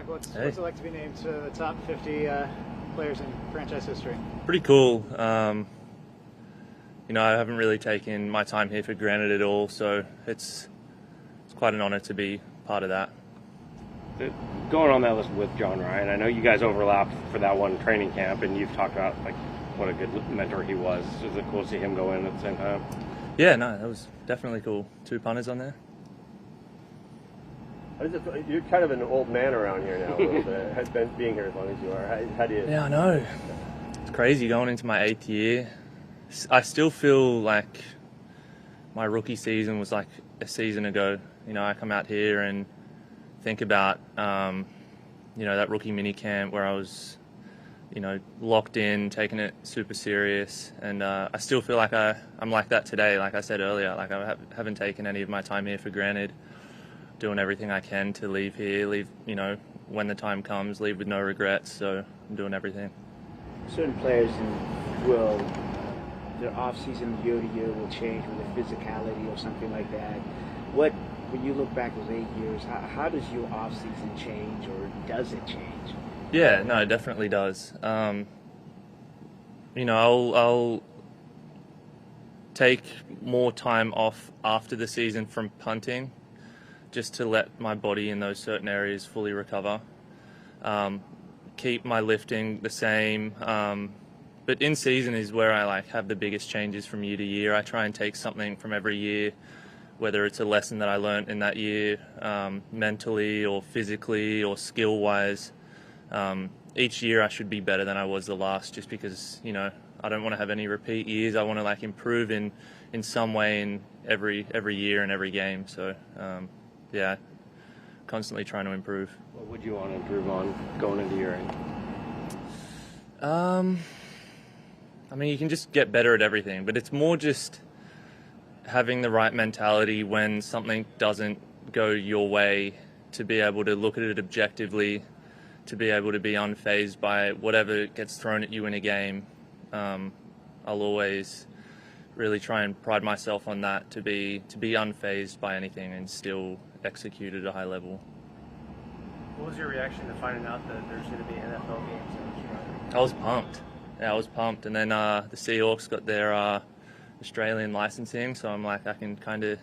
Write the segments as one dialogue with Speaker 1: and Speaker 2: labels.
Speaker 1: Michael, what's it like to be named to the top 50 players in franchise history?
Speaker 2: Pretty cool. I haven't really taken my time here for granted at all, so it's quite an honor to be part of that.
Speaker 3: Going on that list with John Ryan, I know you guys overlapped for that one training camp, and you've talked about what a good mentor he was. Is it cool to see him go in at the same time?
Speaker 2: Yeah, no, that was definitely cool. 2 punters on there.
Speaker 4: You're kind of an old man around here now, a little bit. Has been being here as long as you are. How do you?
Speaker 2: Yeah, I know. It's crazy going into my 8th year. I still feel like my rookie season was like a season ago. I come out here and think about, that rookie mini camp where I was, locked in, taking it super serious. And I still feel like I'm like that today. Like I said earlier, like I haven't taken any of my time here for granted. Doing everything I can to leave here, when the time comes, leave with no regrets. So I'm doing everything.
Speaker 5: Certain players their offseason year to year will change with their physicality or something like that. When you look back those 8 years, how does your offseason change, or does it change?
Speaker 2: Yeah, no, it definitely does. I'll take more time off after the season from punting, just to let my body in those certain areas fully recover. Keep my lifting the same, but in season is where I have the biggest changes from year to year. I try and take something from every year, whether it's a lesson that I learned in that year, mentally or physically or skill-wise. Each year I should be better than I was the last, just because, I don't want to have any repeat years. I want to improve in some way in every year and every game. So, constantly trying to improve.
Speaker 3: What would you want to improve on going into your end?
Speaker 2: You can just get better at everything, but it's more just having the right mentality when something doesn't go your way, to be able to look at it objectively, to be able to be unfazed by whatever gets thrown at you in a game. I'll always really try and pride myself on that, to be unfazed by anything and still execute at a high level.
Speaker 6: What was your reaction to finding out that there's going to be NFL games in Australia?
Speaker 2: I was pumped. Yeah, I was pumped. And then the Seahawks got their Australian licensing, so I'm like, I can kind of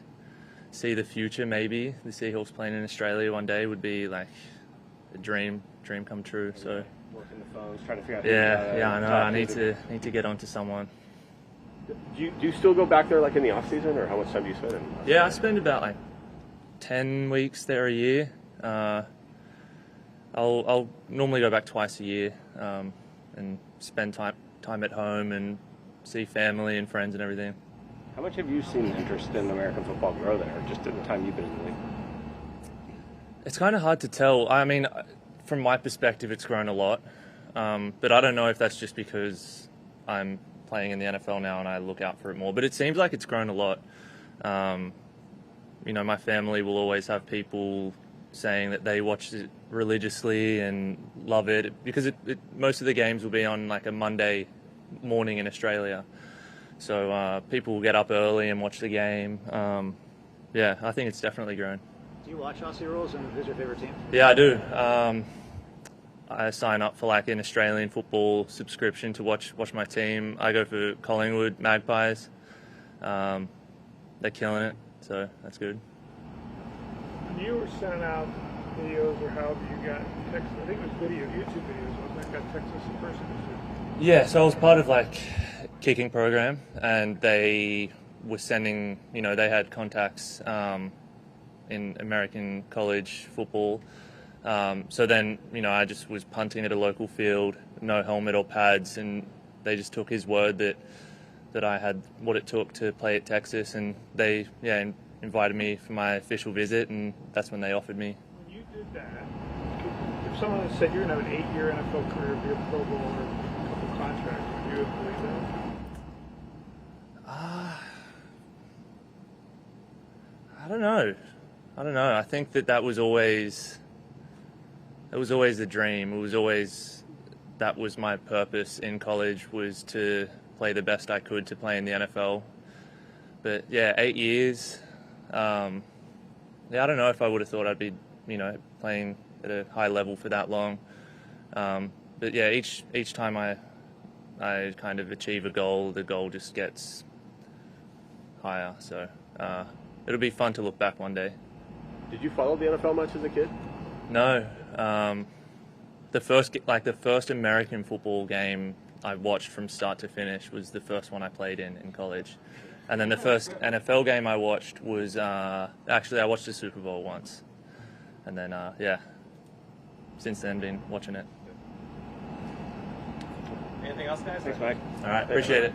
Speaker 2: see the future. Maybe the Seahawks playing in Australia one day would be like a dream come true. So
Speaker 3: working the phones, trying to figure out.
Speaker 2: Yeah, I know. I need to get onto someone.
Speaker 4: Do you still go back there in the off season, or how much time do you spend in?
Speaker 2: Yeah, I spend about 10 weeks there a year. I'll normally go back twice a year and spend time at home and see family and friends and everything.
Speaker 3: How much have you seen the interest in American football grow there, just in the time you've been in the league?
Speaker 2: It's kind of hard to tell. From my perspective, it's grown a lot. But I don't know if that's just because I'm playing in the NFL now and I look out for it more. But it seems like it's grown a lot. My family will always have people saying that they watch it religiously and love it, because most of the games will be on a Monday morning in Australia. So people will get up early and watch the game. I think it's definitely grown.
Speaker 1: Do you watch Aussie rules, and who's your favorite team?
Speaker 2: Yeah, I do. I sign up for an Australian football subscription to watch my team. I go for Collingwood Magpies. They're killing it, so that's good.
Speaker 6: When you were sending out videos, or however you got text, I think it was YouTube videos, wasn't it? Got Texas in person?
Speaker 2: Yeah, so I was part of kicking program, and they were sending, they had contacts in American college football. So then, I just was punting at a local field, no helmet or pads, and they just took his word that I had what it took to play at Texas, and they invited me for my official visit, and that's when they offered me.
Speaker 6: When you did that, if someone had said you're going to have an 8-year NFL career, be a Pro Bowl, or a couple contracts, would you have believed that?
Speaker 2: I don't know. I think that was always the dream. That was my purpose in college, was to play the best I could to play in the NFL. But 8 years. I don't know if I would have thought I'd be, playing at a high level for that long. But yeah, each time I kind of achieve a goal, the goal just gets higher. So it'll be fun to look back one day.
Speaker 4: Did you follow the NFL much as a kid?
Speaker 2: No, the first American football game I watched from start to finish was the first one I played in college, and then the first NFL game I watched was actually I watched the Super Bowl once, and then yeah, since then been watching it.
Speaker 7: Anything else, guys?
Speaker 3: Thanks, Mike.
Speaker 2: All right, appreciate it.